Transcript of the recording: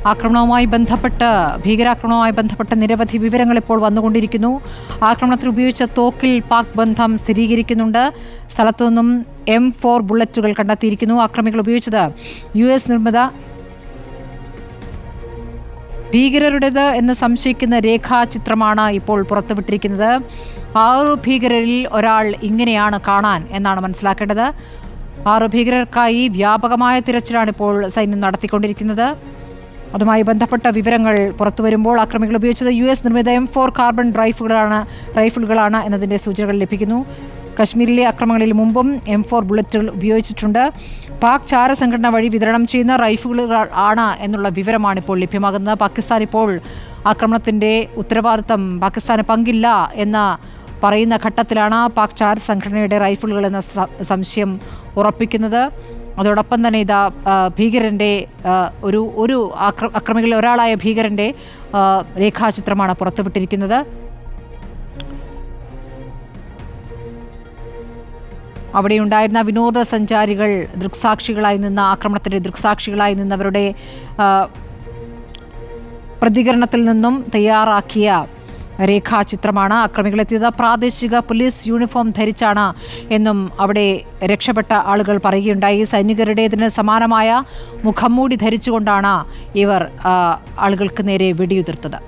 ഭീകരാക്രമണവുമായി ബന്ധപ്പെട്ട നിരവധി വിവരങ്ങൾ ഇപ്പോൾ വന്നുകൊണ്ടിരിക്കുന്നു. ആക്രമണത്തിൽ ഉപയോഗിച്ച തോക്കിൽ പാക് ബന്ധം സ്ഥിരീകരിക്കുന്നുണ്ട്. സ്ഥലത്തു നിന്നും M4 ബുള്ളറ്റുകൾ കണ്ടെത്തിയിരിക്കുന്നു. ആക്രമികൾ ഉപയോഗിച്ചത് US നിർമ്മിത ഭീകരരുടേത് എന്ന് സംശയിക്കുന്ന രേഖാചിത്രമാണ് ഇപ്പോൾ പുറത്തുവിട്ടിരിക്കുന്നത്. 6 ഭീകരരിൽ ഒരാൾ ഇങ്ങനെയാണ് കാണാൻ എന്നാണ് മനസ്സിലാക്കേണ്ടത്. 6 ഭീകരർക്കായി വ്യാപകമായ തിരച്ചിലാണ് ഇപ്പോൾ സൈന്യം നടത്തിക്കൊണ്ടിരിക്കുന്നത്. അതുമായി ബന്ധപ്പെട്ട വിവരങ്ങൾ പുറത്തു വരുമ്പോൾ ആക്രമികൾ ഉപയോഗിച്ചത് US നിർമ്മിത M4 കാർബൺ റൈഫിളുകളാണ് എന്നതിൻ്റെ സൂചനകൾ ലഭിക്കുന്നു. കശ്മീരിലെ ആക്രമണങ്ങളിൽ മുമ്പും M4 ബുള്ളറ്റുകൾ ഉപയോഗിച്ചിട്ടുണ്ട്. പാക് ചാരസംഘടന വഴി വിതരണം ചെയ്യുന്ന റൈഫിളുകൾ ആണ് എന്നുള്ള വിവരമാണ് ഇപ്പോൾ ലഭ്യമാകുന്നത്. പാകിസ്ഥാൻ ഇപ്പോൾ ആക്രമണത്തിൻ്റെ ഉത്തരവാദിത്തം പാകിസ്ഥാന് പങ്കില്ല എന്ന് പറയുന്ന ഘട്ടത്തിലാണ് പാക് ചാരസംഘടനയുടെ റൈഫിളുകൾ എന്ന സംശയം ഉറപ്പിക്കുന്നത്. അതോടൊപ്പം തന്നെ ഇതാ ഭീകരൻ്റെ അക്രമികളിൽ ഒരാളായ ഭീകരൻ്റെ രേഖാചിത്രമാണ് പുറത്തുവിട്ടിരിക്കുന്നത്. അവിടെയുണ്ടായിരുന്ന വിനോദസഞ്ചാരികൾ ആക്രമണത്തിൻ്റെ ദൃക്സാക്ഷികളായി നിന്നവരുടെ പ്രതികരണത്തിൽ നിന്നും തയ്യാറാക്കിയ രേഖാചിത്രമാണ്. ആക്രമികളെത്തിയത് പ്രാദേശിക പോലീസ് യൂണിഫോം ധരിച്ചാണ് എന്നും അവിടെ രക്ഷപ്പെട്ട ആളുകൾ പറയുകയുണ്ടായി. സൈനികരുടേതിന് സമാനമായ മുഖംമൂടി ധരിച്ചുകൊണ്ടാണ് ഇവർ ആളുകൾക്ക് നേരെ വെടിയുതിർത്തത്.